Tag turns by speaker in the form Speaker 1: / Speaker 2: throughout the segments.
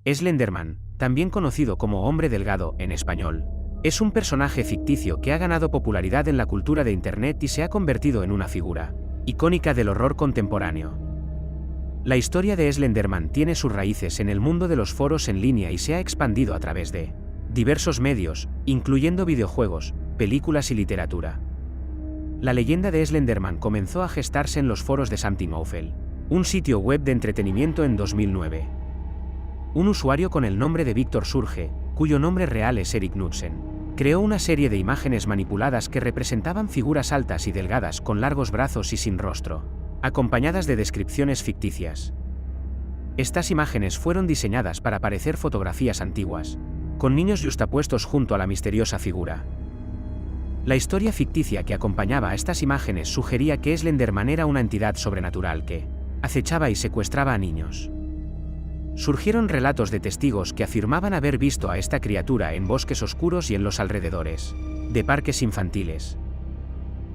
Speaker 1: Slenderman, también conocido como Hombre Delgado en español, es un personaje ficticio que ha ganado popularidad en la cultura de Internet y se ha convertido en una figura icónica del horror contemporáneo. La historia de Slenderman tiene sus raíces en el mundo de los foros en línea y se ha expandido a través de diversos medios, incluyendo videojuegos, películas y literatura. La leyenda de Slenderman comenzó a gestarse en los foros de Something Awful, un sitio web de entretenimiento en 2009. Un usuario con el nombre de Víctor Surge, cuyo nombre real es Erik Knudsen, creó una serie de imágenes manipuladas que representaban figuras altas y delgadas con largos brazos y sin rostro, acompañadas de descripciones ficticias. Estas imágenes fueron diseñadas para parecer fotografías antiguas, con niños yuxtapuestos junto a la misteriosa figura. La historia ficticia que acompañaba a estas imágenes sugería que Slenderman era una entidad sobrenatural que acechaba y secuestraba a niños. Surgieron relatos de testigos que afirmaban haber visto a esta criatura en bosques oscuros y en los alrededores de parques infantiles.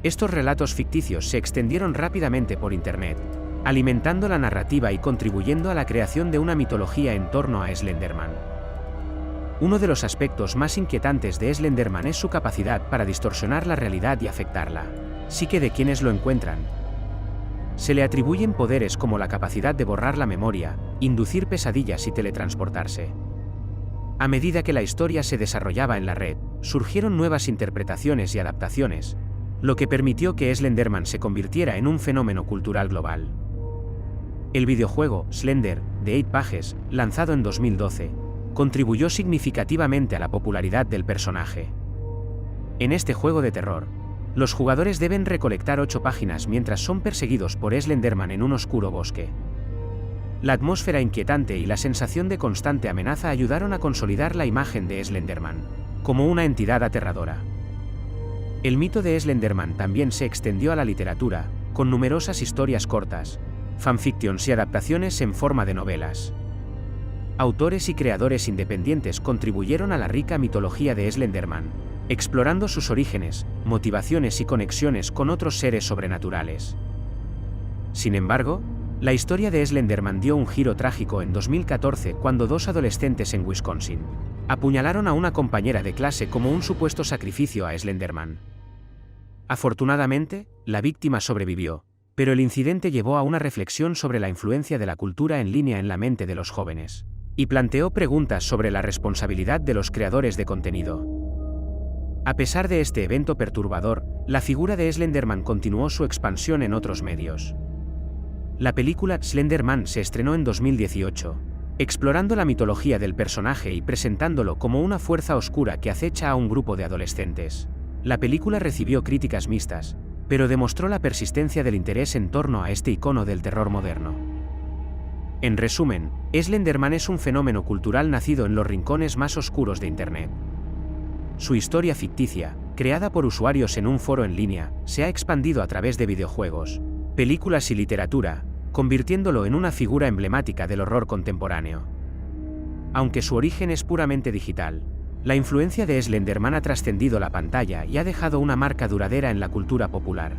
Speaker 1: Estos relatos ficticios se extendieron rápidamente por Internet, alimentando la narrativa y contribuyendo a la creación de una mitología en torno a Slenderman. Uno de los aspectos más inquietantes de Slenderman es su capacidad para distorsionar la realidad y afectarla psique de quienes lo encuentran. Se le atribuyen poderes como la capacidad de borrar la memoria, inducir pesadillas y teletransportarse. A medida que la historia se desarrollaba en la red, surgieron nuevas interpretaciones y adaptaciones, lo que permitió que Slenderman se convirtiera en un fenómeno cultural global. El videojuego Slender, de 8 Pages, lanzado en 2012, contribuyó significativamente a la popularidad del personaje. En este juego de terror, los jugadores deben recolectar 8 páginas mientras son perseguidos por Slenderman en un oscuro bosque. La atmósfera inquietante y la sensación de constante amenaza ayudaron a consolidar la imagen de Slenderman como una entidad aterradora. El mito de Slenderman también se extendió a la literatura, con numerosas historias cortas, fanfictions y adaptaciones en forma de novelas. Autores y creadores independientes contribuyeron a la rica mitología de Slenderman, explorando sus orígenes, motivaciones y conexiones con otros seres sobrenaturales. Sin embargo, la historia de Slenderman dio un giro trágico en 2014 cuando 2 adolescentes en Wisconsin apuñalaron a una compañera de clase como un supuesto sacrificio a Slenderman. Afortunadamente, la víctima sobrevivió, pero el incidente llevó a una reflexión sobre la influencia de la cultura en línea en la mente de los jóvenes, y planteó preguntas sobre la responsabilidad de los creadores de contenido. A pesar de este evento perturbador, la figura de Slenderman continuó su expansión en otros medios. La película Slenderman se estrenó en 2018, explorando la mitología del personaje y presentándolo como una fuerza oscura que acecha a un grupo de adolescentes. La película recibió críticas mixtas, pero demostró la persistencia del interés en torno a este icono del terror moderno. En resumen, Slenderman es un fenómeno cultural nacido en los rincones más oscuros de Internet. Su historia ficticia, creada por usuarios en un foro en línea, se ha expandido a través de videojuegos, películas y literatura, convirtiéndolo en una figura emblemática del horror contemporáneo. Aunque su origen es puramente digital, la influencia de Slenderman ha trascendido la pantalla y ha dejado una marca duradera en la cultura popular.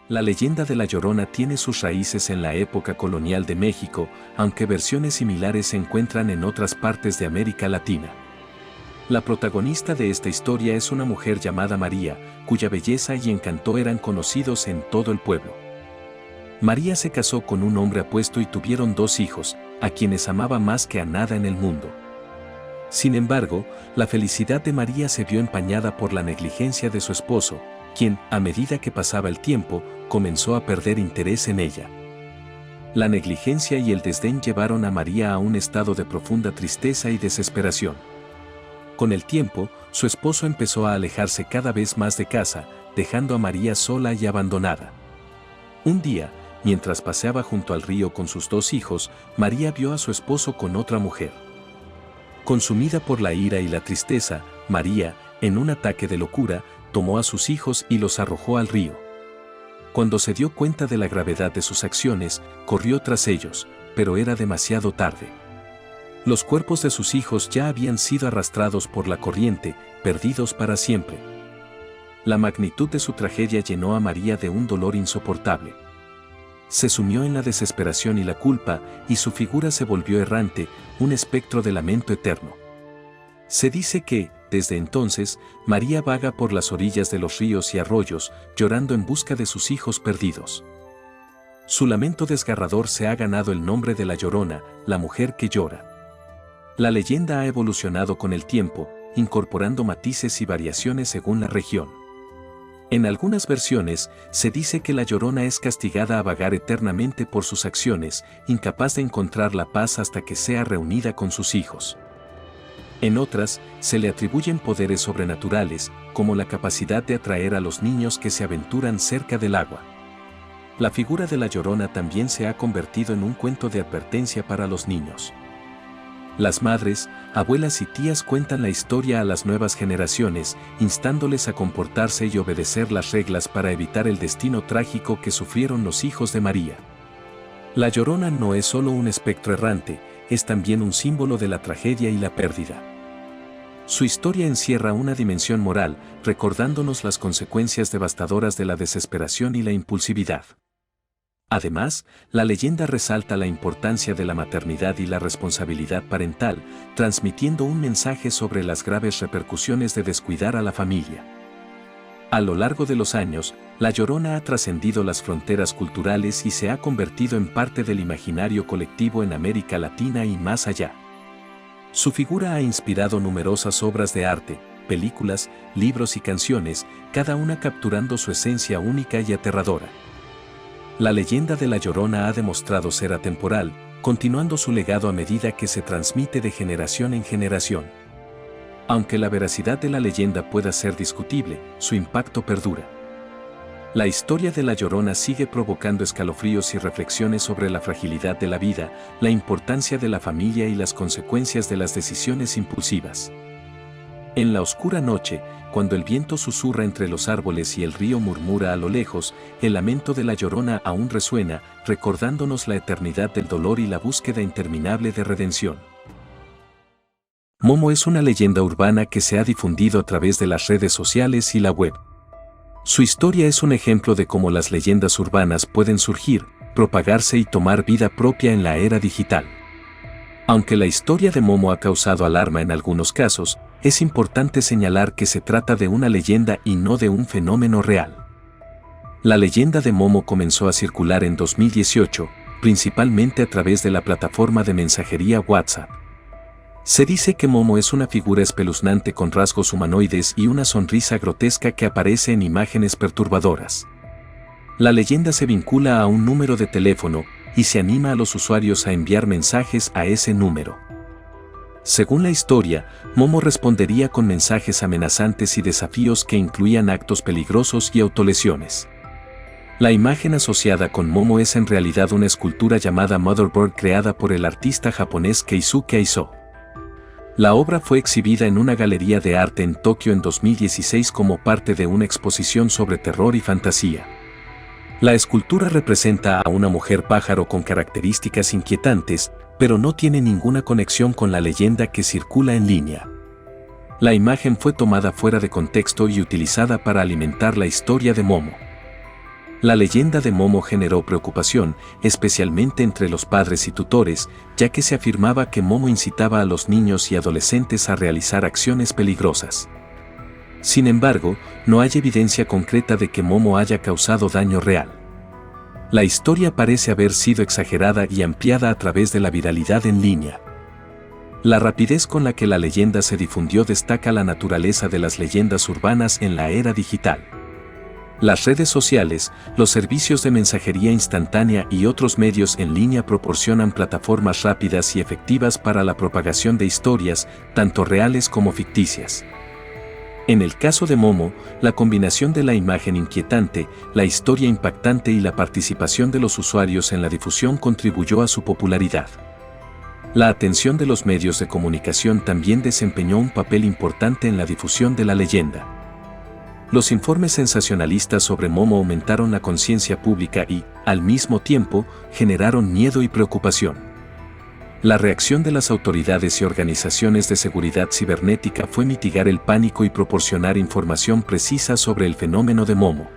Speaker 2: La leyenda de La Llorona tiene sus raíces en la época colonial de México, aunque versiones similares se encuentran en otras partes de América Latina. La protagonista de esta historia es una mujer llamada María, cuya belleza y encanto eran conocidos en todo el pueblo. María se casó con un hombre apuesto y tuvieron 2 hijos, a quienes amaba más que a nada en el mundo. Sin embargo, la felicidad de María se vio empañada por la negligencia de su esposo, quien, a medida que pasaba el tiempo, comenzó a perder interés en ella. La negligencia y el desdén llevaron a María a un estado de profunda tristeza y desesperación. Con el tiempo, su esposo empezó a alejarse cada vez más de casa, dejando a María sola y abandonada. Un día, mientras paseaba junto al río con sus 2 hijos, María vio a su esposo con otra mujer. Consumida por la ira y la tristeza, María, en un ataque de locura, tomó a sus hijos y los arrojó al río. Cuando se dio cuenta de la gravedad de sus acciones, corrió tras ellos, pero era demasiado tarde. Los cuerpos de sus hijos ya habían sido arrastrados por la corriente, perdidos para siempre. La magnitud de su tragedia llenó a María de un dolor insoportable. se sumió en la desesperación y la culpa, y su figura se volvió errante, un espectro de lamento eterno. Se dice que, desde entonces, María vaga por las orillas de los ríos y arroyos, llorando en busca de sus hijos perdidos. Su lamento desgarrador se ha ganado el nombre de La Llorona, la mujer que llora. La leyenda ha evolucionado con el tiempo, incorporando matices y variaciones según la región. En algunas versiones, se dice que La Llorona es castigada a vagar eternamente por sus acciones, incapaz de encontrar la paz hasta que sea reunida con sus hijos. En otras, se le atribuyen poderes sobrenaturales, como la capacidad de atraer a los niños que se aventuran cerca del agua. La figura de La Llorona también se ha convertido en un cuento de advertencia para los niños. Las madres, abuelas y tías cuentan la historia a las nuevas generaciones, instándoles a comportarse y obedecer las reglas para evitar el destino trágico que sufrieron los hijos de María. La Llorona no es solo un espectro errante, es también un símbolo de la tragedia y la pérdida. Su historia encierra una dimensión moral, recordándonos las consecuencias devastadoras de la desesperación y la impulsividad. Además, la leyenda resalta la importancia de la maternidad y la responsabilidad parental, transmitiendo un mensaje sobre las graves repercusiones de descuidar a la familia. A lo largo de los años, La Llorona ha trascendido las fronteras culturales y se ha convertido en parte del imaginario colectivo en América Latina y más allá. Su figura ha inspirado numerosas obras de arte, películas, libros y canciones, cada una capturando su esencia única y aterradora. La leyenda de La Llorona ha demostrado ser atemporal, continuando su legado a medida que se transmite de generación en generación. Aunque la veracidad de la leyenda pueda ser discutible, su impacto perdura. La historia de La Llorona sigue provocando escalofríos y reflexiones sobre la fragilidad de la vida, la importancia de la familia y las consecuencias de las decisiones impulsivas. En la oscura noche, cuando el viento susurra entre los árboles y el río murmura a lo lejos, el lamento de La Llorona aún resuena, recordándonos la eternidad del dolor y la búsqueda interminable de redención. Momo es una leyenda urbana que se ha difundido a través de las redes sociales y la web. Su historia es un ejemplo de cómo las leyendas urbanas pueden surgir, propagarse y tomar vida propia en la era digital. Aunque la historia de Momo ha causado alarma en algunos casos, es importante señalar que se trata de una leyenda y no de un fenómeno real. La leyenda de Momo comenzó a circular en 2018, principalmente a través de la plataforma de mensajería WhatsApp. Se dice que Momo es una figura espeluznante con rasgos humanoides y una sonrisa grotesca que aparece en imágenes perturbadoras. La leyenda se vincula a un número de teléfono y se anima a los usuarios a enviar mensajes a ese número. Según la historia, Momo respondería con mensajes amenazantes y desafíos que incluían actos peligrosos y autolesiones. La imagen asociada con Momo es en realidad una escultura llamada Motherboard creada por el artista japonés Keisuke Aizo. La obra fue exhibida en una galería de arte en Tokio en 2016 como parte de una exposición sobre terror y fantasía. La escultura representa a una mujer pájaro con características inquietantes, pero no tiene ninguna conexión con la leyenda que circula en línea. La imagen fue tomada fuera de contexto y utilizada para alimentar la historia de Momo. La leyenda de Momo generó preocupación, especialmente entre los padres y tutores, ya que se afirmaba que Momo incitaba a los niños y adolescentes a realizar acciones peligrosas. Sin embargo, no hay evidencia concreta de que Momo haya causado daño real. La historia parece haber sido exagerada y ampliada a través de la viralidad en línea. La rapidez con la que la leyenda se difundió destaca la naturaleza de las leyendas urbanas en la era digital. Las redes sociales, los servicios de mensajería instantánea y otros medios en línea proporcionan plataformas rápidas y efectivas para la propagación de historias, tanto reales como ficticias. En el caso de Momo, la combinación de la imagen inquietante, la historia impactante y la participación de los usuarios en la difusión contribuyó a su popularidad. La atención de los medios de comunicación también desempeñó un papel importante en la difusión de la leyenda. Los informes sensacionalistas sobre Momo aumentaron la conciencia pública y, al mismo tiempo, generaron miedo y preocupación. La reacción de las autoridades y organizaciones de seguridad cibernética fue mitigar el pánico y proporcionar información precisa sobre el fenómeno de Momo.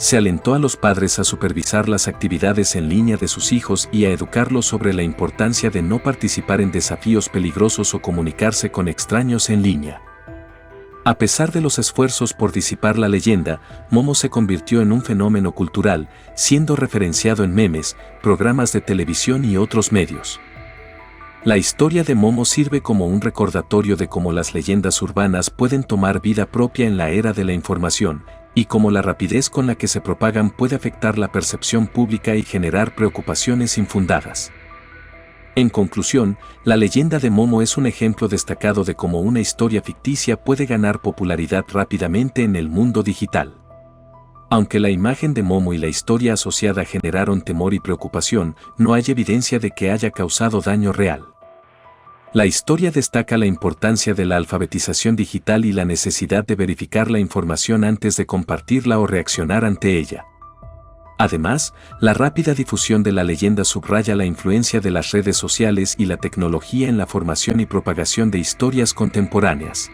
Speaker 2: se alentó a los padres a supervisar las actividades en línea de sus hijos y a educarlos sobre la importancia de no participar en desafíos peligrosos o comunicarse con extraños en línea. A pesar de los esfuerzos por disipar la leyenda, Momo se convirtió en un fenómeno cultural, siendo referenciado en memes, programas de televisión y otros medios. La historia de Momo sirve como un recordatorio de cómo las leyendas urbanas pueden tomar vida propia en la era de la información, y cómo la rapidez con la que se propagan puede afectar la percepción pública y generar preocupaciones infundadas. En conclusión, la leyenda de Momo es un ejemplo destacado de cómo una historia ficticia puede ganar popularidad rápidamente en el mundo digital. Aunque la imagen de Momo y la historia asociada generaron temor y preocupación, no hay evidencia de que haya causado daño real. La historia destaca la importancia de la alfabetización digital y la necesidad de verificar la información antes de compartirla o reaccionar ante ella. Además, la rápida difusión de la leyenda subraya la influencia de las redes sociales y la tecnología en la formación y propagación de historias contemporáneas.